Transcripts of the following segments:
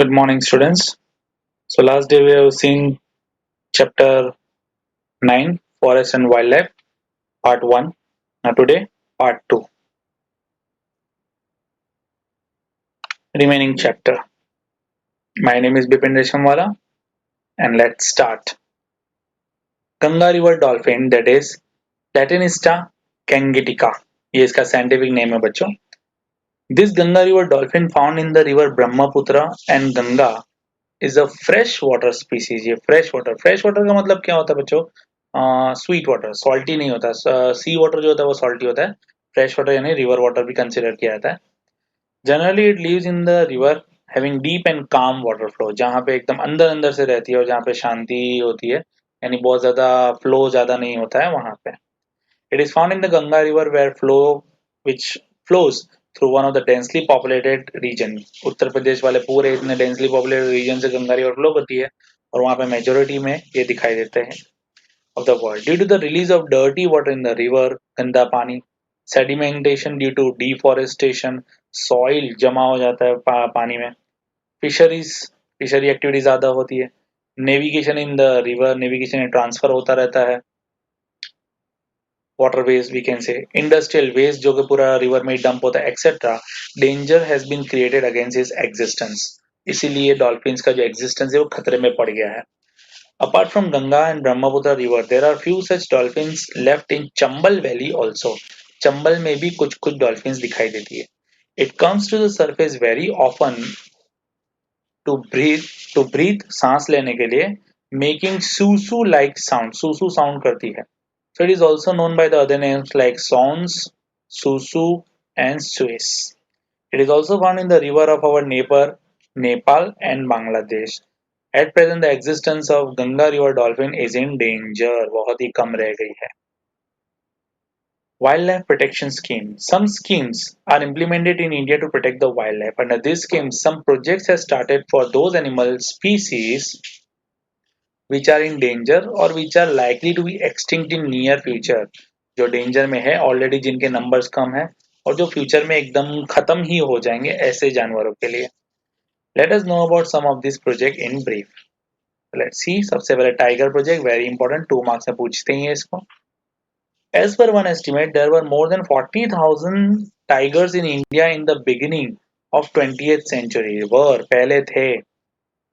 Good morning, students. So last day we have seen chapter 9, Forest and Wildlife, part 1. Now today, part 2, remaining chapter. My name is Bipin Reshamwala and let's start. Ganga River Dolphin, that is Platanista gangetica. ये इसका scientific name है बच्चों. This Ganga River dolphin found in the river Brahmaputra and Ganga is a freshwater species. ये freshwater का मतलब क्या होता है बच्चों? स्वीट वाटर, सॉल्टी नहीं होता. सी वाटर जो होता है वो सॉल्टी होता है. फ्रेश वाटर यानी रिवर वाटर भी कंसिडर किया जाता है. Generally it lives in the river having deep and calm water flow, जहाँ पे एकदम अंदर अंदर से रहती है और जहाँ पे शांति होती है, यानी बहुत ज्यादा फ्लो ज्यादा नहीं होता है वहां पे. It is found in the Ganga river where flow which flows through one of the densely populated region. Uttar Pradesh वाले पूरे इतने डेंसली पॉपुलेटेड रीजन से गंगा रिवर फ्लो करती है और वहां पे मेजोरिटी में ये दिखाई देते हैं of the world. Due to the release of dirty water in the river, गंदा पानी, sedimentation due to deforestation, soil जमा हो जाता है पानी में, फिशरी एक्टिविटी ज्यादा होती है, navigation in the river, navigation transfer होता रहता है, water waste we can say, industrial waste जो कि पूरा रिवर में डंप होता है etcetera. Danger has been created against his existence. इसीलिए डॉल्फिन्स का जो एग्जिस्टेंस है वो खतरे में पड़ गया है. Apart from Ganga and Brahmaputra river, there are few such dolphins left in Chambal Valley also. Chambal में भी कुछ कुछ डॉल्फिन्स दिखाई देती है. It comes to the surface very often to breathe सांस लेने के लिए, making susu like sound. सुसु साउंड करती है. So it is also known by the other names like swans, susu and suis. It is also found in the river of our neighbor Nepal and Bangladesh. At present, the existence of Ganga River dolphin is in danger. बहुत ही कम रह गई है. Wildlife protection scheme. Some schemes are implemented in India to protect the wildlife. Under this scheme, some projects have started for those animal species which are in danger or which are likely to be extinct in near future. जो danger में है already, जिनके numbers कम है और जो future में एकदम खत्म ही हो जाएंगे, ऐसे जानवरों के लिए. Let us know about some of this project in brief. Let's see. सबसे पहले tiger project, very important, 2 marks में पूछते ही है इसको. As per one estimate, there were more than 40,000 tigers in India in the beginning of 20th century. Were पहले थे.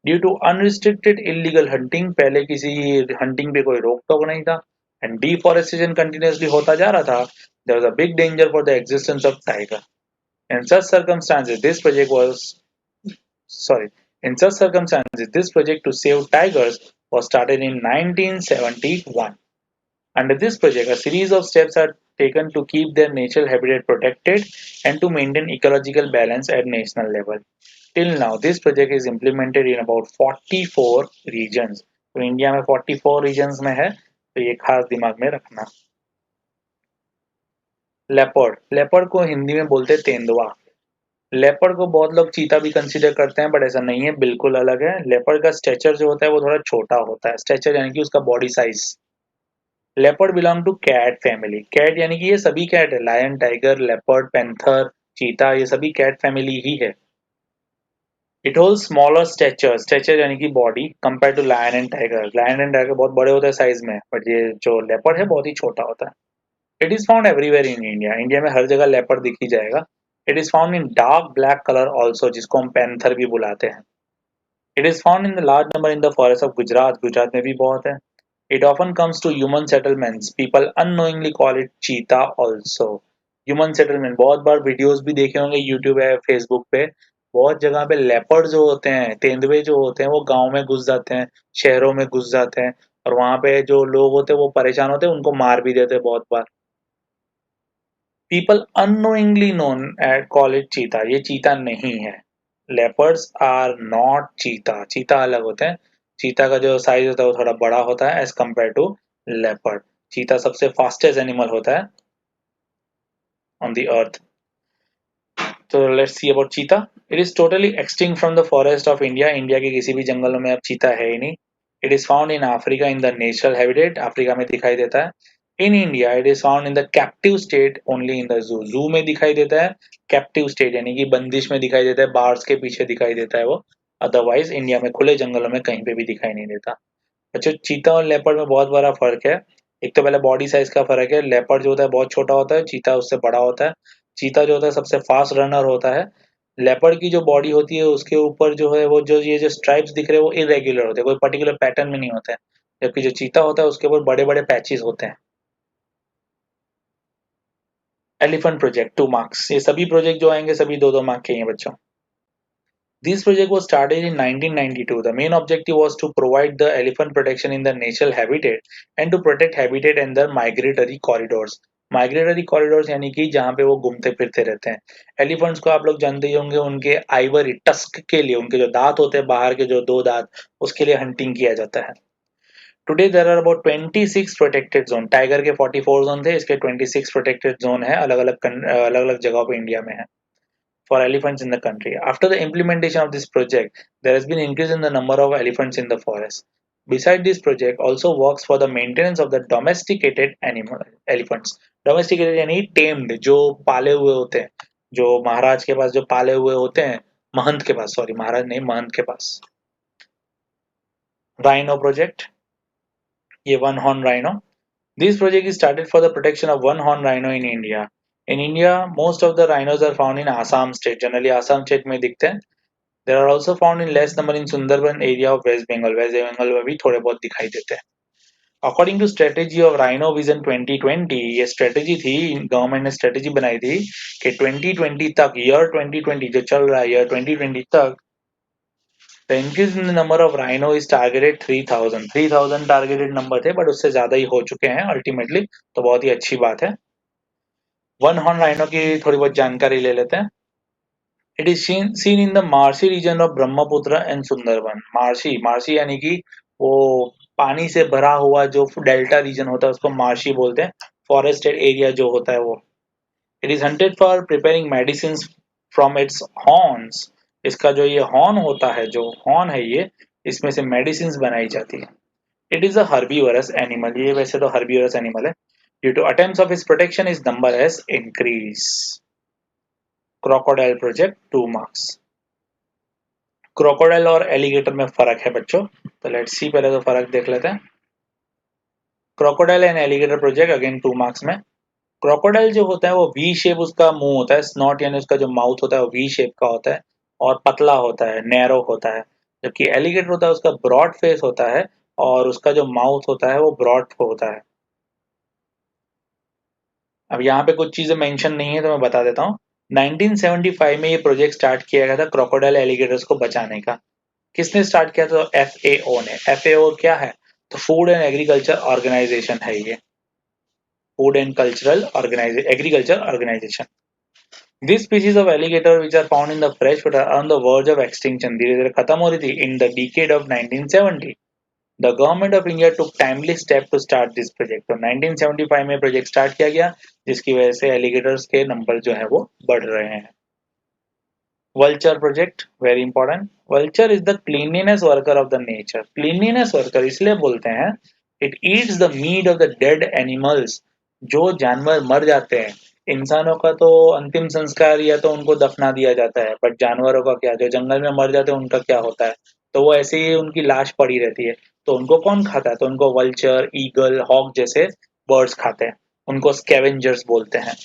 Due to unrestricted illegal hunting, पहले किसी hunting पे कोई रोक टोक नहीं था, and deforestation continuously होता जा रहा था, there was a big danger for the existence of tiger. In such circumstances, this project to save tigers was started in 1971. Under this project, a series of steps are taken to keep their natural habitat protected and to maintain ecological balance at national level. Till now, this project is implemented in about 44 regions. तो India में 44 regions में है, तो ये खास दिमाग में रखना. लेपर्ड को हिंदी में बोलते हैं तेंदुआ. लेपर्ड को बहुत लोग चीता भी कंसीडर करते हैं, बट ऐसा नहीं है, बिल्कुल अलग है. लेपर्ड का स्ट्रेचर जो होता है वो थोड़ा छोटा होता है. स्ट्रेचर यानी कि उसका body size. Leopard belong to cat family. Cat यानी कि ये सभी कैट है, लायन, टाइगर, लेपर्ड, पैंथर, चीता, ये सभी कैट फैमिली ही है. इट होल्ड स्मॉलर स्ट्रेचर यानी कि body compare to lion and tiger. Lion and tiger बहुत बड़े होते हैं साइज में, बट ये जो लेपर्ड है बहुत ही छोटा होता है. It is found everywhere in India. India में हर जगह लेपर्ड दिख ही जाएगा. It is found in dark black colour also, जिसको हम पैंथर भी बुलाते हैं. It is found in the large number in the forest of Gujarat. Gujarat में भी बहुत है. It often comes to human settlements. People unknowingly call it cheetah also. Human settlement, बहुत बार वीडियोस भी देखे होंगे यूट्यूब या फेसबुक पे. बहुत जगह पे लेपर्ड जो होते हैं, तेंदुए जो होते हैं, वो गांव में घुस जाते हैं, शहरों में घुस जाते हैं, और वहां पे जो लोग होते हैं वो परेशान होते हैं, उनको मार भी देते हैं बहुत बार. People unknowingly known at call it cheetah. ये चीता नहीं है. Leopards are not cheetah. चीता अलग होते हैं. चीता का जो साइज होता है वो थोड़ा बड़ा होता है एज कम्पेयर टू लेपर्ड. चीता सबसे फास्टेस्ट एनिमल होता है ऑन द अर्थ. तो लेट्स सी अबाउट चीता. It is totally extinct from the forest of India. India के किसी भी जंगलों में अब चीता है ही नहीं. It is found in Africa in the natural habitat. Africa में दिखाई देता है. In India it is found in the captive state only in the zoo. जू में दिखाई देता है. कैप्टिव स्टेट यानी कि बंदिश में दिखाई देता है, बार्स के पीछे दिखाई देता है वो. अदरवाइज इंडिया में खुले जंगलों में कहीं पे भी दिखाई नहीं देता। अच्छा, चीता और लेपर्ड में बहुत बड़ा फर्क है। एक तो पहले बॉडी साइज का फर्क है। लेपर्ड जो होता है बहुत छोटा होता है, चीता उससे बड़ा होता है। चीता जो होता है सबसे फास्ट रनर होता है। लेपर्ड की जो बॉडी होती है उसके ऊपर जो है वो जो ये जो स्ट्राइप्स दिख रहे हैं वो इरेग्युलर होते हैं, कोई पर्टिकुलर पैटर्न में नहीं होते हैं। जबकि जो चीता होता है उसके ऊपर बड़े बड़े पैचेस होते हैं। Elephant project 2 marks. ये सभी प्रोजेक्ट जो आएंगे सभी 2-2 मार्क के हैं बच्चों। This project was started in 1992. The main objective was to provide the elephant protection in the natural habitat and to protect habitat and the migratory corridors. Migratory corridors यानी कि जहाँ पे वो घूमते फिरते रहते हैं। एलिफेंट्स को आप लोग जानते ही होंगे, उनके आइवरी टस्क के लिए, उनके जो दांत होते हैं बाहर के जो 2 दांत, उसके लिए हंटिंग किया जाता है। Today there are about 26 protected zone. Tiger के 44 जोन थे, इसके 26 प्रोटेक्टेड जोन है, अलग अलग जगहों पे इंडिया में है for elephants in the country. After the implementation of this project, there has been increase in the number of elephants in the forest. Beside this project, also works for the maintenance of the domesticated animal elephants. Domesticated यानी tamed, जो पाले हुए होते हैं, जो महाराज के पास जो पाले हुए होते हैं, महंत के पास, सॉरी महाराज नहीं, महंत के पास। Rhino project, ये one horn rhino. This project is started for the protection of one horn rhino in India. In India, most of the rhinos are found in Assam state. Generally, Assam state में दिखते हैं। They are also found in less number in Sundarban area of West Bengal. West Bengal में भी थोड़े बहुत दिखाई देते हैं। According to strategy of Rhino Vision 2020, ये strategy थी, गवर्नमेंट ने strategy बनाई थी कि 2020 तक, year 2020 जो चल रहा है, year 2020 तक, the increase in the number of rhino is targeted 3000। 3000 targeted number थे, but उससे ज्यादा ही हो चुके हैं ultimately, तो बहुत ही अच्छी बात है। वन हॉर्न राइनो की थोड़ी बहुत जानकारी ले लेते हैं। It is seen in the Marsi region of Brahmaputra and Sundarban. Marshy यानी कि वो पानी से भरा हुआ जो डेल्टा रीजन होता है उसको मार्शी बोलते हैं। फॉरेस्टेड एरिया जो होता है वो। It is hunted for preparing medicine from its horns. इसका जो ये हॉर्न होता है, जो हॉर्न है ये, इसमें से मेडिसिन बनाई जाती है। It is a herbivores animal. ये वैसे तो हर्बीवरस एनिमल है। ड्यू टू अटेम्प्ट्स ऑफ इस प्रोटेक्शन इस number has increase. Crocodile project 2 marks. Crocodile और एलिगेटर में फर्क है बच्चों, तो लेट्स सी, पहले तो फर्क देख लेते हैं। Crocodile and alligator project again 2 marks में। क्रोकोडाइल जो होता है वो वी शेप उसका मुंह होता है, स्नॉट यानी उसका जो माउथ होता है वो वी शेप का होता है और पतला होता है, नैरो होता है। जबकि एलिगेटर होता है उसका ब्रॉड फेस होता है और उसका जो माउथ होता है वो ब्रॉड होता है। अब यहाँ पे कुछ चीजें मेंशन नहीं है तो मैं बता देता हूँ। 1975 में ये प्रोजेक्ट स्टार्ट किया गया था क्रोकोडाइल एलिगेटर्स को बचाने का। किसने स्टार्ट किया? तो एफएओ ने। एफएओ क्या है? तो फूड एंड एग्रीकल्चर ऑर्गेनाइजेशन है ये। Food and cultural agriculture organisation. This species of alligator which are found in the fresh water are on the verge of extinction. धीरे धीरे खत्म हो रही थी in the decade of 1970। The government of India took timely step to start this project. तो 1975 में project start किया गया, जिसकी वजह से एलिगेटर्स के नंबर जो है वो बढ़ रहे हैं। Vulture project very important. Vulture is the cleanliness worker of the nature. Cleanliness worker इसलिए बोलते हैं, it eats the meat of the dead animals. जो जानवर मर जाते हैं, इंसानों का तो अंतिम संस्कार या तो उनको दफना दिया जाता है, बट जानवरों का क्या, जो जंगल में मर जाते हैं उनका क्या होता है? तो वो ऐसे ही उनकी लाश पड़ी रहती है। तो उनको कौन खाता है? तो उनको वल्चर, ईगल, हॉक जैसे बर्ड्स खाते हैं। उनको स्कैवेंजर्स बोलते हैं।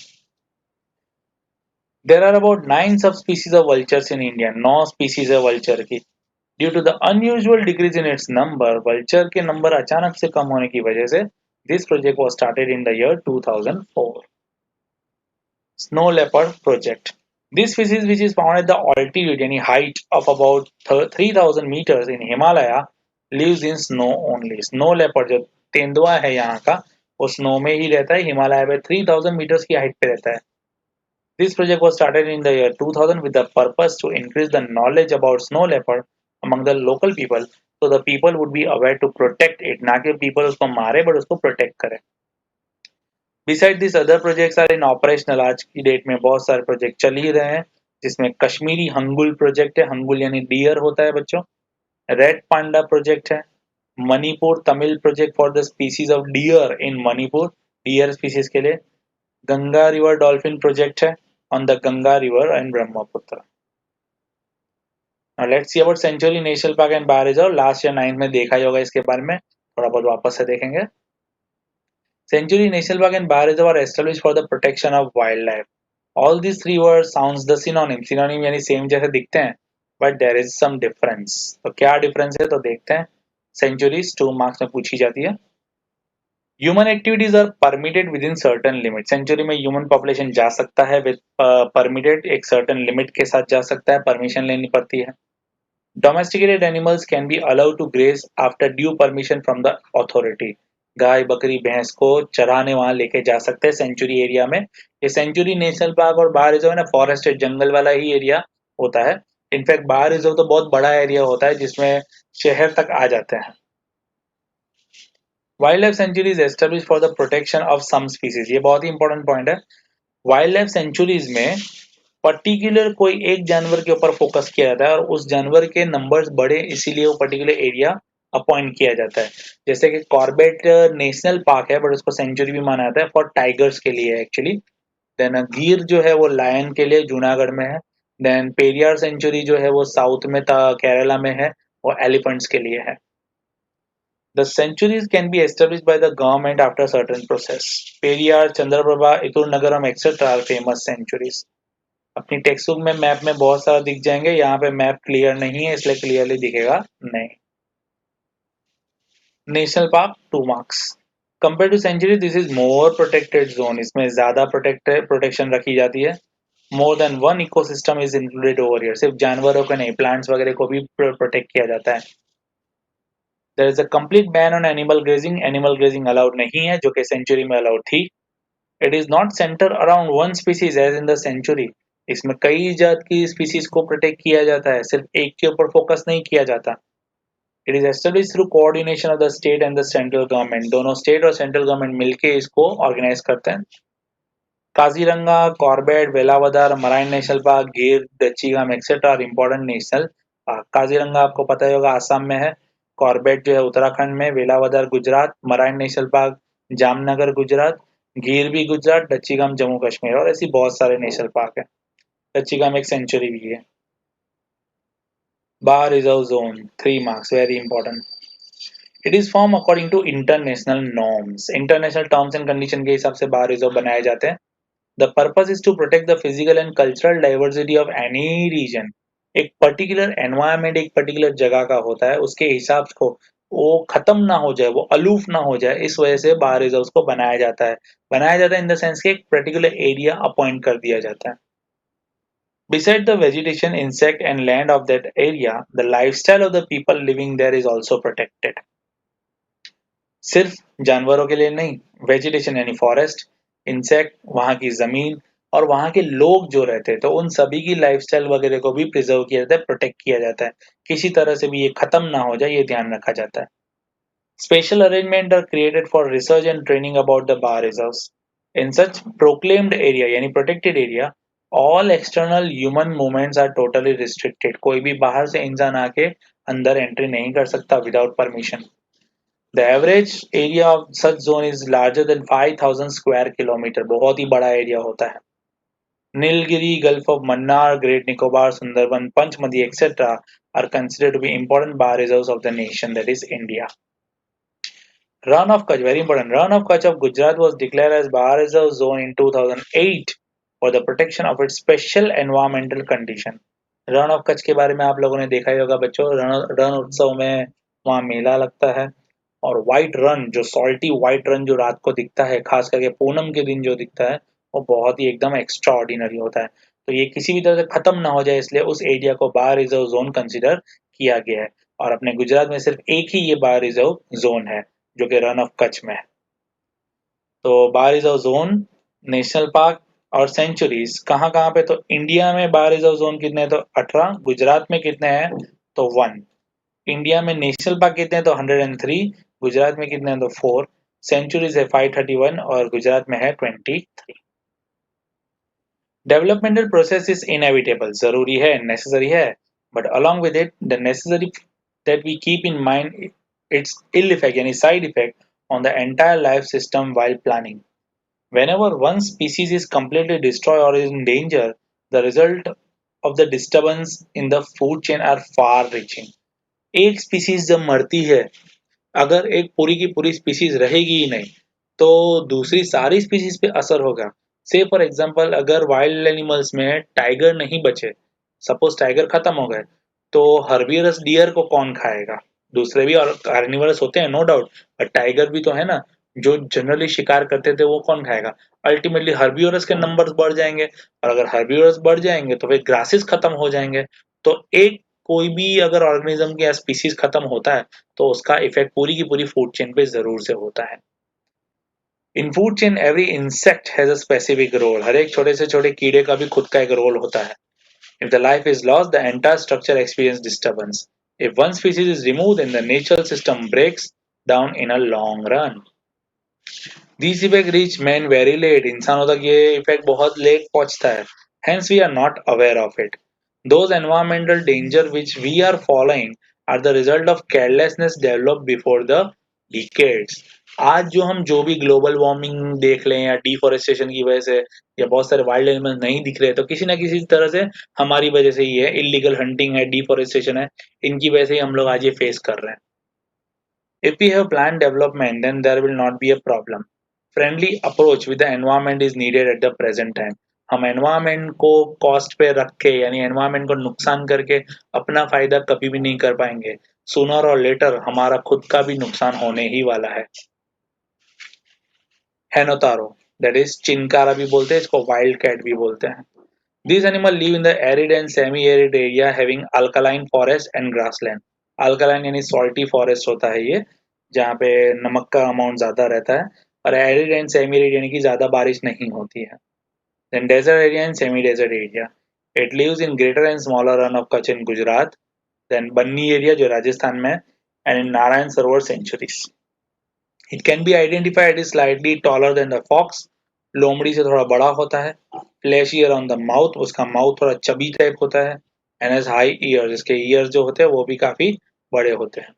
There are about 9 subspecies of vultures in India. 9 species है वल्चर की। Due to the unusual decrease in its number, vulture के नंबर अचानक से कम होने की वजह से this project was started in the year 2004। Snow leopard project. This species which is found at the altitude यानी height of about 3000 meters in Himalaya lives in snow only. Snow leopard जो तेंदुआ है यहाँ का, वो स्नो में ही रहता है, हिमालय पे 3000 मीटर्स की हाइट पे रहता है। This project was started in the year 2000 with the purpose to increase the knowledge about snow leopard among the local people, so the people would be aware to protect it, ना कि people उसको मारे but उसको protect करें। Beside these other projects are in operational। आज की date में बहुत सारे प्रोजेक्ट चल ही रहे हैं, जिसमें कश्मीरी हंगुल प्रोजेक्ट है। हंगुल यानी डियर होता है बच्चों। रेड पांडा प्रोजेक्ट है। Manipur Tamil project for the species of deer in Manipur, deer species के लिए। गंगा रिवर डॉल्फिन प्रोजेक्ट है on the Ganga river and Brahmaputra. Now let's see about Century National Park and Bar Reserve. Last या ninth में देखा ही होगा इसके बारे में, थोड़ा बहुत वापस से देखेंगे. Century National Park and Bar Reserve are established for the protection of wildlife. All these three words sounds the synonym. Synonym यानी सेम जैसे दिखते हैं, but there is some difference. तो क्या डिफरेंस है तो देखते हैं. Centuries 2 मार्क्स में पूछी जाती है. Human activities are permitted within certain limit. Century में ह्यूमन पॉपुलेशन जा सकता है विद परमिटेड, एक सर्टन लिमिट के साथ जा सकता है, परमिशन लेनी पड़ती है. Domesticated animals can be allowed to graze after due permission from the authority. गाय बकरी भैंस को चराने वहां लेके जा सकते हैं सेंचुरी एरिया में. ये सेंचुरी नेशनल पार्क और बार रिजर्व है ना, फॉरेस्ट जंगल वाला ही एरिया होता है. इनफैक्ट बार रिजर्व तो बहुत बड़ा एरिया होता है जिसमें शहर तक आ जाते हैं. Wild life sanctuaries establish for the protection of some species. ये बहुत ही इंपॉर्टेंट पॉइंट है. वाइल्ड लाइफ सेंचुरीज में पर्टिकुलर कोई एक जानवर के ऊपर फोकस किया जाता है और उस जानवर के नंबर्स बढ़े इसीलिए वो पर्टिकुलर एरिया अपॉइंट किया जाता है. जैसे कि कॉर्बेट नेशनल पार्क है बट उसको सेंचुरी भी माना जाता है फॉर टाइगर्स के लिए एक्चुअली. देन गिर जो है वो लायन के लिए जूनागढ़ में है. देन पेरियार सेंचुरी जो है वो साउथ में केरला में है, वो एलिफेंट्स के लिए है. The sanctuaries can be established by the government after certain process. Periyar, Chandraprabha, Iturunagaram, etc. are famous sanctuaries. अपनी टेक्स्ट बुक में मैप में बहुत सारा दिख जाएंगे, यहाँ पे मैप क्लियर नहीं है इसलिए क्लियरली दिखेगा नहीं. National park 2 marks. Compare to sanctuary this is more protected zone. इसमें ज्यादा प्रोटेक्शन रखी जाती है. More than one ecosystem is included over here. सिर्फ जानवरों को नहीं, प्लांट्स वगैरह को भी प्रोटेक्ट किया जाता है. There is a complete ban on animal grazing. Animal grazing allowed नहीं है जो कि सेंचुरी में अलाउड थी. It is not centre around one species as in the sanctuary. इसमें कई जात की स्पीसीज को प्रोटेक्ट किया जाता है, सिर्फ एक के ऊपर फोकस नहीं किया जाता. It is establish through coordination of the state and the central government. दोनों स्टेट और सेंट्रल गवर्नमेंट मिलके इसको ऑर्गेनाइज करते हैं. Kaziranga, Corbett, Velavadar, marine national park, Gir, Dachigam etcetera are important national park. Kaziranga आपको पता ही होगा आसाम में है. कॉर्बेट जो है उत्तराखंड में, Velavadar Gujarat, marine national park Jamnagar Gujarat, गिर भी गुजरात, दच्चीगाम जम्मू कश्मीर और ऐसी बहुत सारे नेशनल पार्क है. दच्चीगाम एक सेंचुरी भी है. Bar reserve zone 3 marks, very important. It is form according to international norms. International terms and condition के हिसाब से बार रिजर्व बनाए जाते हैं. The purpose is to protect the physical and cultural diversity of any region. एक particular environment एक particular जगह का होता है, उसके हिसाब को वो खत्म ना हो जाए, वो अलूफ ना हो जाए, इस वजह से बार रिजर्व को बनाया जाता है. बनाया जाता है इन द सेंस कि एक पर्टिकुलर एरिया अपॉइंट कर दिया जाता है. Beside the vegetation, insect and land of that area, the lifestyle of the people living there is also protected. सिर्फ जानवरों के लिए नहीं, वेजिटेशन यानी फॉरेस्ट, इंसेक्ट, वहां की जमीन और वहां के लोग जो रहते हैं तो उन सभी की लाइफस्टाइल वगैरह को भी प्रिजर्व किया जाता है, प्रोटेक्ट किया जाता है. किसी तरह से भी ये खत्म ना हो जाए, ये ध्यान रखा जाता है. Special arrangement are created for research and training about the bar reserves. In such proclaimed area यानी protected area, all external human movements are totally restricted. कोई भी बाहर से इंसान आके अंदर एंट्री नहीं कर सकता without permission. The average area of such zone is larger than 5,000 square kilometer. बहुत ही बड़ा एरिया होता है. Nilgiri, Gulf of Mannar, Great Nicobar, Sundarban, Panchmati, etc. are considered to be important bar reserves of the nation, that is India. Run of Kutch, very important. Run of Kutch of Gujarat was declared as bar reserve zone in 2008 for the protection of its special environmental condition. Rann of Kutch के बारे में आप लोगों ने देखा ही होगा बच्चों. रण उत्सव में वहां मेला लगता है और व्हाइट रन, जो सॉल्टी व्हाइट रन जो रात को दिखता है, खास करके पूनम के दिन जो दिखता है, वो बहुत ही एकदम एक्स्ट्रा ऑर्डिनरी होता है. तो ये किसी भी तरह से खत्म ना हो जाए इसलिए उस एरिया को बार रिजर्व जोन कंसिडर किया गया है. और अपने गुजरात में सिर्फ एक ही ये बार रिजर्व जोन है जो कि रन ऑफ कच्छ में है. तो बार रिजर्व जोन, नेशनल पार्क और सेंचुरीज कहाँ कहाँ पे, तो इंडिया में बार रिजर्व जोन कितने हैं तो 18, गुजरात में कितने हैं तो 1. इंडिया में नेशनल पार्क कितने हैं तो 103, गुजरात में कितने हैं तो 4, सेंचुरीज है 531 और गुजरात में है 23. Developmental process is inevitable. जरूरी है, नेसेसरी है, but along with it the necessary that we keep in mind its ill effect यानी side effect on the entire life system while planning. Whenever one species is completely destroyed or is in danger, the result of the disturbance in the food chain are far reaching. एक species जब मरती है, अगर एक पूरी की पूरी species रहेगी ही नहीं, तो दूसरी सारी स्पीसीज पे असर होगा। से फॉर एग्जांपल अगर वाइल्ड एनिमल्स में टाइगर नहीं बचे, सपोज टाइगर खत्म हो गए, तो हर्बिवरस डियर को कौन खाएगा? दूसरे भी और कार्निवरस होते हैं नो डाउट, बट टाइगर भी तो है ना, जो जनरली शिकार करते थे वो कौन खाएगा? अल्टीमेटली हर्बिवरस के नंबर्स बढ़ जाएंगे, और अगर हर्बिवरस बढ़ जाएंगे तो फिर ग्रासेस खत्म हो जाएंगे। तो एक कोई भी अगर ऑर्गेनिज्म या स्पीसीज खत्म होता है, तो उसका इफेक्ट पूरी की पूरी फूड चेन पे जरूर से होता है। In food chain every insect has a specific role, हर एक छोटे से छोटे कीड़े का भी खुद का एक रोल होता है। If the life is lost, the entire structure experience disturbance. If one species is removed, then the natural system breaks down in a long run. These effects reach men very late. इंसानों तक ये effect बहुत late पहुंचता है. Hence we are not aware of it. Those environmental danger which we are following are the result of carelessness developed before the decades. आज जो हम जो भी ग्लोबल वार्मिंग देख लें या डिफोरेस्टेशन की वजह से या बहुत सारे वाइल्ड एनिमल नहीं दिख रहे, तो किसी ना किसी तरह से हमारी वजह से ही है। इलीगल हंटिंग है, डिफोरेस्टेशन है, इनकी वजह से ही हम लोग आज ये फेस कर रहे हैं। If we have planned development, then there will not be a problem. Friendly approach with the environment is needed at the present time. हम एनवायरमेंट को कॉस्ट पे रख के यानी एनवायरमेंट को नुकसान करके अपना फायदा कभी भी नहीं कर पाएंगे। सूनर और लेटर हमारा खुद का भी नुकसान होने ही वाला है। हेनोतारो, दैट इज चिनकारा भी बोलते हैं इसको, वाइल्ड कैट भी बोलते हैं। These animals live in the arid and semi-arid area having alkaline forest and grassland. Alkaline यानी salty forest होता है ये, जहाँ पे नमक का अमाउंट ज्यादा रहता है, और arid and semi-arid यानी कि ज्यादा बारिश नहीं होती है। Then desert area and semi-desert area. It lives in greater and smaller run of Kutch in Gujarat. Then Banni area जो राजस्थान में, and in Narayan Sarovar sanctuaries. It can be identified as slightly taller than the fox. लोमड़ी से थोड़ा बड़ा होता है। Fleshier on the mouth, उसका mouth थोड़ा चबी टाइप होता है। And has high ears, इसके ears जो होते हैं वो भी काफी बड़े होते हैं।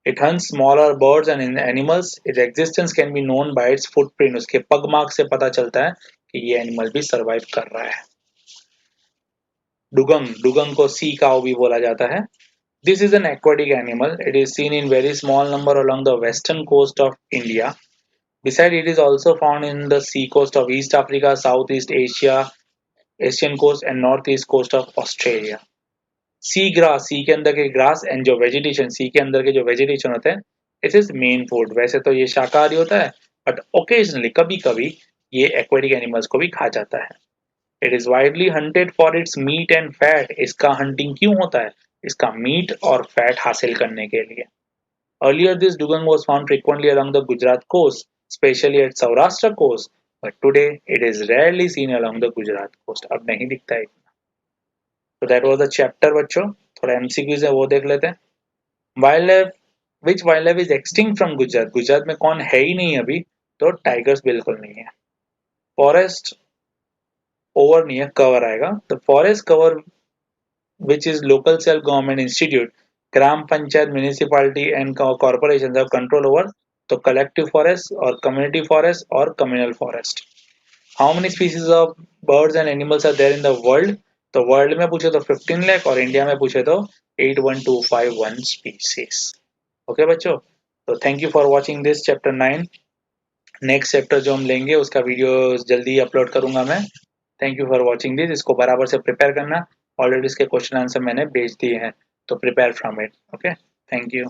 It hunts smaller birds and animals. Its existence can be known by its footprint. उसके पग मार्क से पता चलता है कि ये एनिमल भी सरवाइव कर रहा है। डुगंग, डुगंग को सी काऊ भी बोला जाता है। This is an aquatic animal. It is seen in very small number along the western coast of India. Besides, it is also found in the sea coast of East Africa, Southeast Asia, Asian coast and Northeast coast of Australia. Sea grass, sea के अंदर के grass and जो vegetation, sea के अंदर के जो vegetation होते हैं, इट इज मेन फूड। वैसे तो ये शाकाहारी होता है, बट ओकेजनली कभी कभी ये एक्वेटिक एनिमल्स को भी खा जाता है। It is widely hunted for its meat and fat. इसका हंटिंग क्यों होता है? इसका मीट और फैट हासिल करने के लिए। Earlier, this dugong was found frequently along the Gujarat coast, especially at Saurashtra coast, but today it is rarely seen along the Gujarat coast. अब नहीं दिखता है इतना। So that was the chapter बच्चों। थोड़ा MCQs है वो देख लेते हैं। Wildlife, which wildlife is extinct from Gujarat? Gujarat में कौन है ही नहीं अभी, तो टाइगर्स बिल्कुल नहीं है। फॉरेस्ट ओवर नहीं है, कवर आएगा। तो forest cover which is local self government institute, gram panchayat, municipality and corporations have control over the collective forest or community forest or communal forest. How many species of birds and animals are there in the world? तो world में पूछे तो 15 लाख और India में पूछे तो 81251 species. Okay बच्चों, तो thank you for watching this chapter 9। Next chapter जो हम लेंगे उसका वीडियो जल्दी अपलोड करूंगा मैं। Thank you for watching this. इसको बराबर से प्रिपेयर करना। ऑलरेडी इसके क्वेश्चन आंसर मैंने भेज दिए हैं, तो prepare from it. Okay, thank you.